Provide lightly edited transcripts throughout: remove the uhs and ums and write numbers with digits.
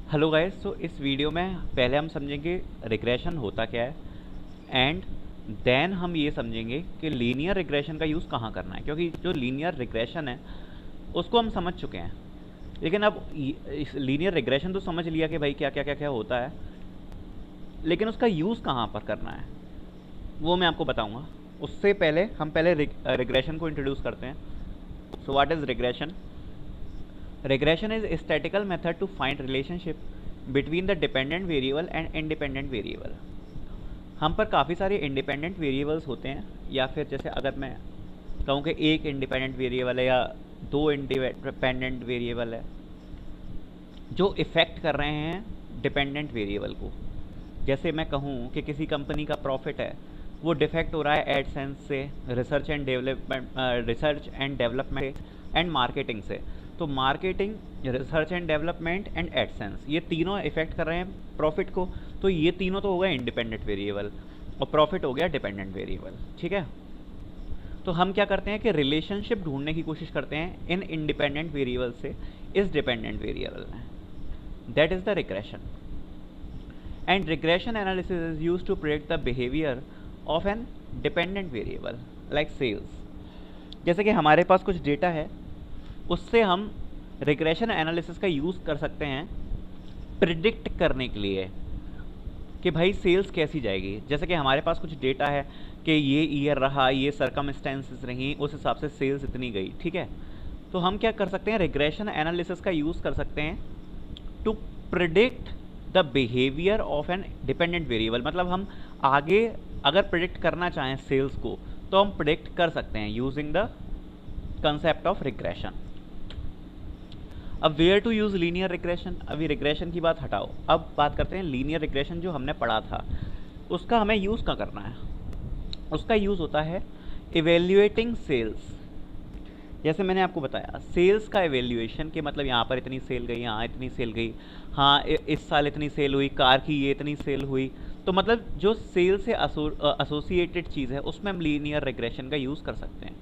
Hello guys, सो इस video में पहले हम समझेंगे रिग्रेशन होता क्या है एंड देन हम ये समझेंगे कि लीनियर रिग्रेशन का यूज़ कहाँ करना है, क्योंकि जो लीनियर रिग्रेशन है उसको हम समझ चुके हैं। लेकिन अब इस लीनियर रिग्रेशन तो समझ लिया कि भाई क्या क्या क्या क्या होता है, लेकिन उसका यूज़ कहाँ पर करना है वो मैं आपको बताऊंगा। उससे पहले हम पहले रिग्रेशन को इंट्रोड्यूस करते हैं। So what is regression? Regression is a statistical method to find relationship between the dependent variable and independent variable। हम पर काफ़ी सारे इंडिपेंडेंट वेरिएबल्स होते हैं, या फिर जैसे अगर मैं कहूँ कि एक इंडिपेंडेंट वेरिएबल है या दो इंडिपेंडेंट वेरिएबल है जो इफ़ेक्ट कर रहे हैं डिपेंडेंट वेरिएबल को। जैसे मैं कहूँ कि किसी कंपनी का प्रॉफिट है वो डिफेक्ट हो रहा है एडसेंस से, research and development and marketing से। तो marketing, research and development and AdSense, ये तीनों इफेक्ट कर रहे हैं प्रॉफिट को। तो ये तीनों तो हो गए इंडिपेंडेंट वेरिएबल और प्रॉफिट हो गया डिपेंडेंट वेरिएबल। ठीक है, तो हम क्या करते हैं कि रिलेशनशिप ढूंढने की कोशिश करते हैं इन इंडिपेंडेंट वेरिएबल से इस डिपेंडेंट वेरिएबल में। That is the regression. And regression analysis is used to predict the behavior of an dependent variable like sales। जैसे कि हमारे पास कुछ डेटा है, उससे हम रिग्रेशन एनालिसिस का यूज़ कर सकते हैं प्रिडिक्ट करने के लिए कि भाई सेल्स कैसी जाएगी। जैसे कि हमारे पास कुछ डेटा है कि ये ईयर रहा, ये सर्कमस्टेंसेस रही, उस हिसाब से सेल्स इतनी गई। ठीक है, तो हम क्या कर सकते हैं, रिग्रेशन एनालिसिस का यूज़ कर सकते हैं to predict the behaviour of an dependent variable. मतलब हम आगे अगर प्रिडिक्ट करना चाहें सेल्स को तो हम प्रिडिक्ट कर सकते हैं using the concept of regression. अब where to use linear regression, अभी रिग्रेशन की बात हटाओ, अब बात करते हैं लीनियर रिग्रेशन जो हमने पढ़ा था उसका हमें यूज़ क्या करना है। उसका यूज़ होता है इवेल्युएटिंग सेल्स। जैसे मैंने आपको बताया सेल्स का एवेल्यूएशन के मतलब यहाँ पर इतनी सेल गई, यहाँ इतनी सेल गई, हाँ इस साल इतनी सेल हुई, कार की ये इतनी सेल हुई। तो मतलब जो सेल से एसोसिएटेड चीज़ है उसमें हम लीनियर रिग्रेशन का यूज़ कर सकते हैं।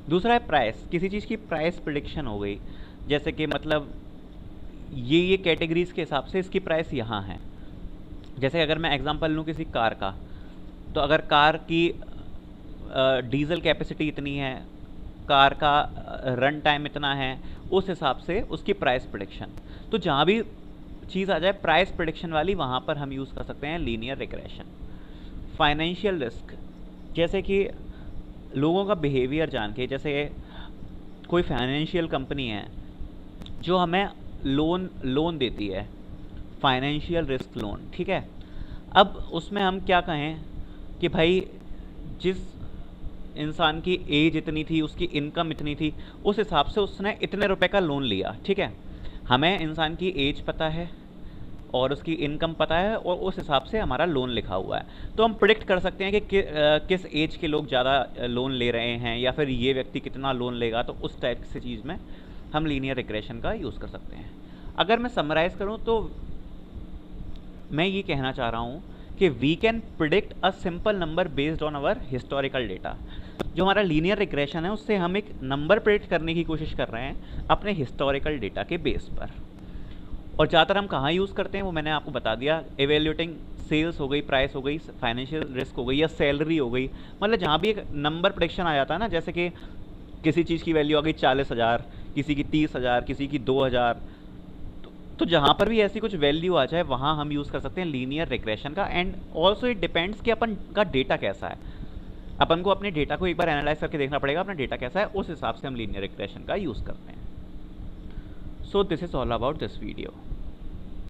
दूसरा है प्राइस, किसी चीज़ की प्राइस प्रिडिक्शन हो गई। जैसे कि मतलब ये कैटेगरीज के हिसाब से इसकी प्राइस यहाँ है। जैसे अगर मैं एग्जांपल लूँ किसी कार का, तो अगर कार की डीजल कैपेसिटी इतनी है, कार का रन टाइम इतना है, उस हिसाब से उसकी प्राइस प्रिडिक्शन। तो जहाँ भी चीज़ आ जाए प्राइस प्रिडिक्शन वाली, वहाँ पर हम यूज़ कर सकते हैं लीनियर रिग्रेशन। फाइनेंशियल रिस्क, जैसे कि लोगों का बिहेवियर जान के, जैसे कोई फाइनेंशियल कंपनी है जो हमें लोन देती है, फाइनेंशियल रिस्क लोन। ठीक है, अब उसमें हम क्या कहें कि भाई जिस इंसान की एज इतनी थी, उसकी इनकम इतनी थी, उस हिसाब से उसने इतने रुपए का लोन लिया। ठीक है, हमें इंसान की एज पता है और उसकी इनकम पता है और उस हिसाब से हमारा लोन लिखा हुआ है। तो हम प्रिडिक्ट कर सकते हैं कि किस एज के लोग ज़्यादा लोन ले रहे हैं या फिर ये व्यक्ति कितना लोन लेगा। तो उस टाइप से चीज़ में हम लीनियर रिग्रेशन का यूज़ कर सकते हैं। अगर मैं समराइज़ करूँ तो मैं ये कहना चाह रहा हूँ कि we can predict a simple number based on our historical data. जो हमारा लीनियर रिग्रेशन है उससे हम एक नंबर प्रिडिक्ट करने की कोशिश कर रहे हैं अपने हिस्टोरिकल डेटा के बेस पर। और ज़्यादातर हम कहाँ यूज़ करते हैं वो मैंने आपको बता दिया। एवेल्यूटिंग सेल्स हो गई, प्राइस हो गई, फाइनेंशियल रिस्क हो गई या सैलरी हो गई। मतलब जहाँ भी एक नंबर प्रिडिक्शन आ जाता है ना, जैसे कि किसी चीज़ की वैल्यू आ गई 40,000, किसी की 30,000, किसी की 2,000। तो जहाँ पर भी ऐसी कुछ वैल्यू आ जाए वहाँ हम यूज़ कर सकते हैं लीनियर रिग्रेशन का। एंड ऑल्सो इट डिपेंड्स कि अपन का डेटा कैसा है। अपन को अपने डेटा को एक बार एनालाइज करके देखना पड़ेगा अपना डेटा कैसा है, उस हिसाब से हम लीनियर रिग्रेशन का यूज़ करते हैं। So this is all about this video.